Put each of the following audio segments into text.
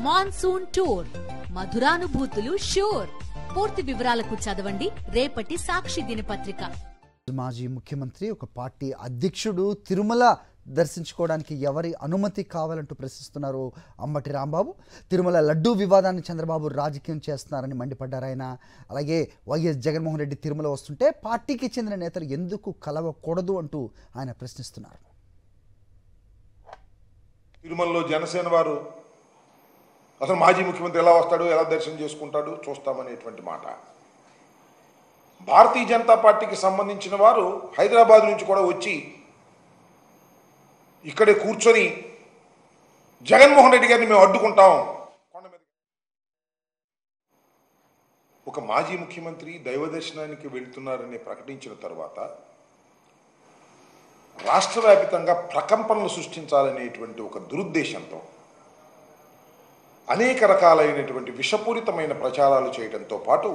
Monsoon tour, మధురానుభూతులు sure. పూర్తి వివరాలకు చదవండి రేపటి సాక్షి దినపత్రిక. మాజీ ముఖ్యమంత్రి, ఒక పార్టీ అధ్యక్షుడు తిరుమల దర్శించుకోవడానికి ఎవరి అనుమతి కావాలంటూ ప్రశ్నిస్తున్నారు అంబటి రాంబాబు. తిరుమల లడ్డూ వివాదాన్ని చంద్రబాబు రాజకీయం చేస్తున్నారని మండిపడ్డారు ఆయన. అలాగే వైఎస్ జగన్మోహన్ రెడ్డి తిరుమల వస్తుంటే పార్టీకి చెందిన నేతలు ఎందుకు కలవకూడదు అంటూ ఆయన ప్రశ్నిస్తున్నారు. తిరుమలలో జనసేన వారు అసలు మాజీ ముఖ్యమంత్రి ఎలా వస్తాడు, ఎలా దర్శనం చేసుకుంటాడు చూస్తామనేటువంటి మాట. భారతీయ జనతా పార్టీకి సంబంధించిన వారు హైదరాబాద్ నుంచి కూడా వచ్చి ఇక్కడే కూర్చొని జగన్మోహన్ రెడ్డి గారిని మేము అడ్డుకుంటాం. కొండ మీద ఒక మాజీ ముఖ్యమంత్రి దైవ దర్శనానికి వెళ్తున్నారని ప్రకటించిన తర్వాత రాష్ట్ర వ్యాప్తంగా ప్రకంపనలు సృష్టించాలనేటువంటి ఒక దురుద్దేశంతో అనేక రకాలైనటువంటి విషపూరితమైన ప్రచారాలు చేయడంతో పాటు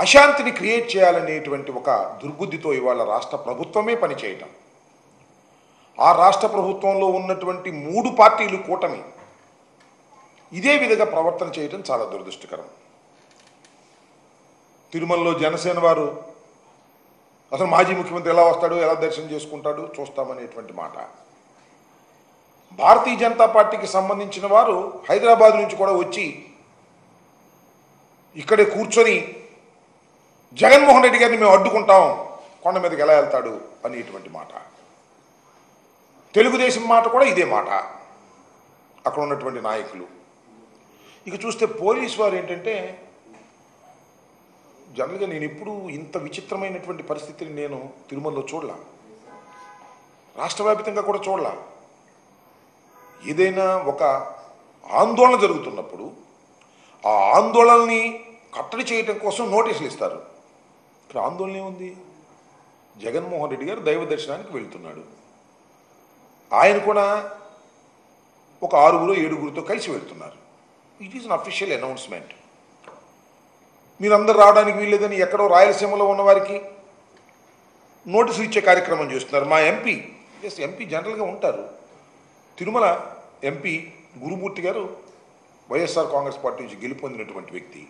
అశాంతిని క్రియేట్ చేయాలనేటువంటి ఒక దుర్బుద్ధితో ఇవాళ రాష్ట్ర ప్రభుత్వమే పనిచేయటం, ఆ రాష్ట్ర ప్రభుత్వంలో ఉన్నటువంటి 3 పార్టీలు కూటమి ఇదే విధంగా ప్రవర్తన చేయటం చాలా దురదృష్టకరం. తిరుమలలో జనసేన వారు అసలు మాజీ ముఖ్యమంత్రి ఎలా వస్తాడు, ఎలా దర్శనం చేసుకుంటాడు చూస్తామనేటువంటి మాట. భారతీయ జనతా పార్టీకి సంబంధించిన వారు హైదరాబాద్ నుంచి కూడా వచ్చి ఇక్కడే కూర్చొని జగన్మోహన్ రెడ్డి గారిని మేము అడ్డుకుంటాం, కొండ మీదకి ఎలా వెళ్తాడు అనేటువంటి మాట. తెలుగుదేశం మాట కూడా ఇదే మాట, అక్కడ ఉన్నటువంటి నాయకులు. ఇక చూస్తే పోలీసు వారు ఏంటంటే, జనరల్గా నేను ఎప్పుడూ ఇంత విచిత్రమైనటువంటి పరిస్థితిని నేను తిరుమలలో చూడలా, రాష్ట్ర వ్యాప్తంగా కూడా చూడలా. ఏదైనా ఒక ఆందోళన జరుగుతున్నప్పుడు ఆ ఆందోళనని కట్టడి చేయటం కోసం నోటీసులు ఇస్తారు. ఇక్కడ ఆందోళన ఏముంది? జగన్మోహన్ రెడ్డి గారు దైవ దర్శనానికి వెళ్తున్నాడు, ఆయన కూడా ఒక 6-7 కలిసి వెళ్తున్నారు. It is an official announcement. మీరందరూ రావడానికి వీల్లేదని ఎక్కడో రాయలసీమలో ఉన్న వారికి నోటీసులు ఇచ్చే కార్యక్రమం చేస్తున్నారు. మా ఎంపీ జనరల్గా ఉంటారు, తిరుమల ఎంపీ గురుమూర్తి గారు వైఎస్ఆర్ కాంగ్రెస్ పార్టీ నుంచి గెలుపొందినటువంటి వ్యక్తి.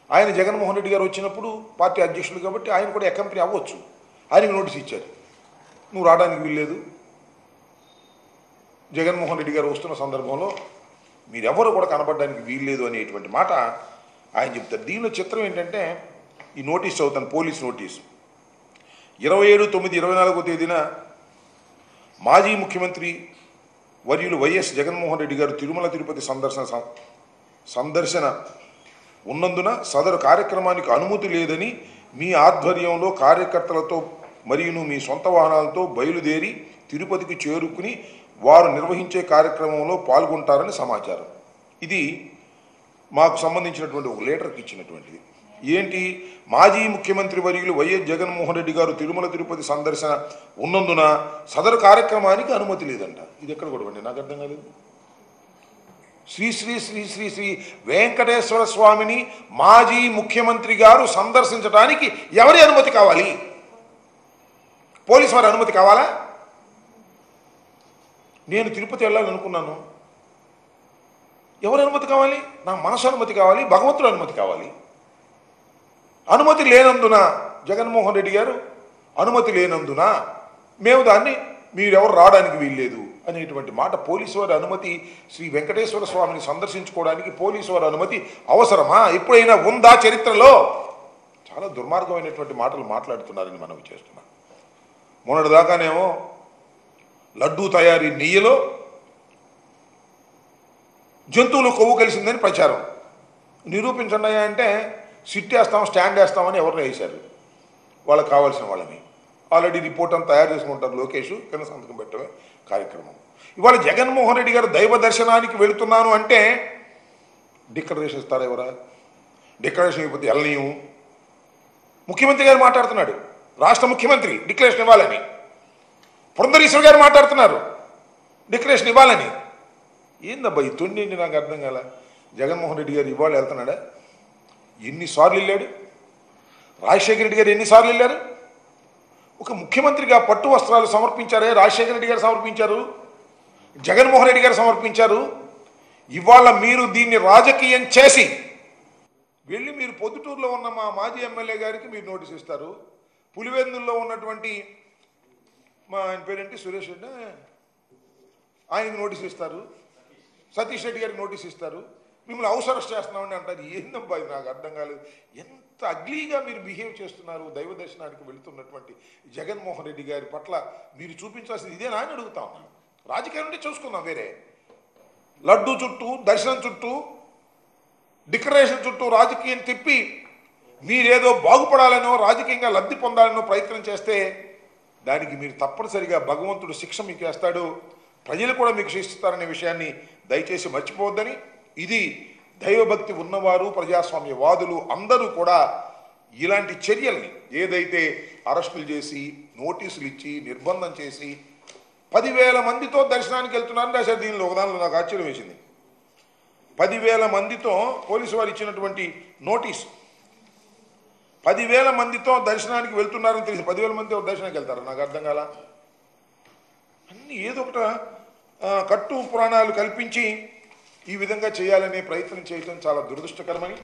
ఆయన జగన్మోహన్ రెడ్డి గారు వచ్చినప్పుడు పార్టీ అధ్యక్షుడు కాబట్టి ఆయన కూడా అకంపెనీ అవ్వచ్చు. ఆయనకు నోటీస్ ఇచ్చారు, నువ్వు రావడానికి వీల్లేదు, జగన్మోహన్ రెడ్డి గారు వస్తున్న సందర్భంలో మీరెవరు కూడా కనపడడానికి వీల్లేదు అనేటువంటి మాట ఆయన చెప్తారు. దీనిలో చిత్రం ఏంటంటే, ఈ నోటీస్ చదువుతాను, పోలీస్ నోటీసు. 27/9/24 తేదీన మాజీ ముఖ్యమంత్రి వర్యులు వైఎస్ జగన్మోహన్ రెడ్డి గారు తిరుమల తిరుపతి సందర్శన ఉన్నందున సదరు కార్యక్రమానికి అనుమతి లేదని మీ ఆధ్వర్యంలో కార్యకర్తలతో మరియు మీ సొంత వాహనాలతో బయలుదేరి తిరుపతికి చేరుకుని వారు నిర్వహించే కార్యక్రమంలో పాల్గొంటారని సమాచారం. ఇది మాకు సంబంధించినటువంటి ఒక లెటర్కి ఇచ్చినటువంటిది. ఏంటి? మాజీ ముఖ్యమంత్రి వర్యులు వైఎస్ జగన్మోహన్ రెడ్డి గారు తిరుమల తిరుపతి సందర్శన ఉన్నందున సదరు కార్యక్రమానికి అనుమతి లేదంట. ఇది ఎక్కడ కూడా నాకు అర్థం కాలేదు. శ్రీ శ్రీ శ్రీ శ్రీ శ్రీ వెంకటేశ్వర స్వామిని మాజీ ముఖ్యమంత్రి గారు సందర్శించడానికి ఎవరి అనుమతి కావాలి? పోలీసు వారి అనుమతి కావాలా? నేను తిరుపతి వెళ్ళాలనుకున్నాను, ఎవరి అనుమతి కావాలి? నా మనసు అనుమతి కావాలి, భగవంతుడు అనుమతి కావాలి. అనుమతి లేనందున జగన్మోహన్ రెడ్డి గారు అనుమతి లేనందున మేము దాన్ని మీరెవరు రావడానికి వీల్లేదు అనేటువంటి మాట. పోలీసు వారి అనుమతి, శ్రీ వెంకటేశ్వర స్వామిని సందర్శించుకోవడానికి పోలీసు వారి అనుమతి అవసరమా? ఎప్పుడైనా ఉందా చరిత్రలో? చాలా దుర్మార్గమైనటువంటి మాటలు మాట్లాడుతున్నారని మనం చేస్తున్నాం. మొన్నటిదాకానేమో లడ్డూ తయారీ నెయ్యిలో జంతువులు కొవ్వు కలిసిందని ప్రచారం. నిరూపించండి అంటే సిట్ వేస్తాం, స్టాండ్ వేస్తామని ఎవరిని వేశారు, వాళ్ళకి కావాల్సిన వాళ్ళని. ఆల్రెడీ రిపోర్ట్ అంతా తయారు చేసుకుంటారు లోకేష్, కింద సంతకం పెట్టమే కార్యక్రమం. ఇవాళ జగన్మోహన్ రెడ్డి గారు దైవ దర్శనానికి వెళుతున్నాను అంటే డిక్లరేషన్ ఇస్తారా? ఎవరా డిక్లరేషన్ ఇవ్వకపోతే వెళ్ళనీయం. ముఖ్యమంత్రి గారు మాట్లాడుతున్నాడు, రాష్ట్ర ముఖ్యమంత్రి డిక్లరేషన్ ఇవ్వాలని. పురంధరేశ్వర్ గారు మాట్లాడుతున్నారు, డిక్లరేషన్ ఇవ్వాలని. ఏందబ్బా ఈ తొండి? నాకు అర్థం కాల. జగన్మోహన్ రెడ్డి గారు ఇవాళ వెళ్తున్నాడా? ఎన్నిసార్లు వెళ్ళాడు? రాజశేఖర రెడ్డి గారు ఎన్నిసార్లు వెళ్ళారు? ఒక ముఖ్యమంత్రిగా పట్టు వస్త్రాలు సమర్పించారే, రాజశేఖర రెడ్డి గారు సమర్పించారు, జగన్మోహన్ రెడ్డి గారు సమర్పించారు. ఇవాళ మీరు దీన్ని రాజకీయం చేసి వెళ్ళి మీరు పొద్దుటూరులో ఉన్న మా మాజీ ఎమ్మెల్యే గారికి మీరు నోటీస్ ఇస్తారు, పులివెందుల్లో ఉన్నటువంటి మా ఆయన పేరేంటి సురేష్ రెడ్డి ఆయనకి నోటీస్ ఇస్తారు, సతీష్ రెడ్డి గారికి నోటీస్ ఇస్తారు, మిమ్మల్ని హౌస్ అరెస్ట్ చేస్తున్నామని అంటారు. ఏందబ్బా ఇది నాకు అర్థం కాలేదు. ఎంత అగ్లీగా మీరు బిహేవ్ చేస్తున్నారు. దైవ దర్శనానికి వెళుతున్నటువంటి జగన్మోహన్ రెడ్డి గారి పట్ల మీరు చూపించాల్సింది ఇదేనా అని అడుగుతా ఉన్నాను. రాజకీయం నుండి చూసుకుందాం. వేరే లడ్డు చుట్టూ, దర్శనం చుట్టూ, డిక్లరేషన్ చుట్టూ రాజకీయం తిప్పి మీరేదో బాగుపడాలనో రాజకీయంగా లబ్ధి పొందాలనో ప్రయత్నం చేస్తే దానికి మీరు తప్పనిసరిగా భగవంతుడు శిక్ష మీకు వేస్తాడు, ప్రజలు కూడా మీకు శిక్షిస్తారనే విషయాన్ని దయచేసి మర్చిపోవద్దని, ఇది దైవభక్తి ఉన్నవారు, ప్రజాస్వామ్యవాదులు అందరూ కూడా ఇలాంటి చర్యల్ని ఏదైతే అరెస్టులు చేసి నోటీసులు ఇచ్చి నిర్బంధం చేసి 10,000 మందితో దర్శనానికి వెళ్తున్నారని రాశారు. దీనిలో ఒకదానిలో నాకు ఆశ్చర్యం వేసింది. 10,000 మందితో పోలీసు వారు ఇచ్చినటువంటి నోటీసు, 10,000 మందితో దర్శనానికి వెళ్తున్నారని తెలిసి 10,000 మందితో దర్శనానికి వెళ్తారు. నాకు అర్థం కాల. అన్ని ఏదో ఒకట కట్టు పురాణాలు కల్పించి ఈ విధంగా చేయాలనే ప్రయత్నం చేయటం చాలా దురదృష్టకరమని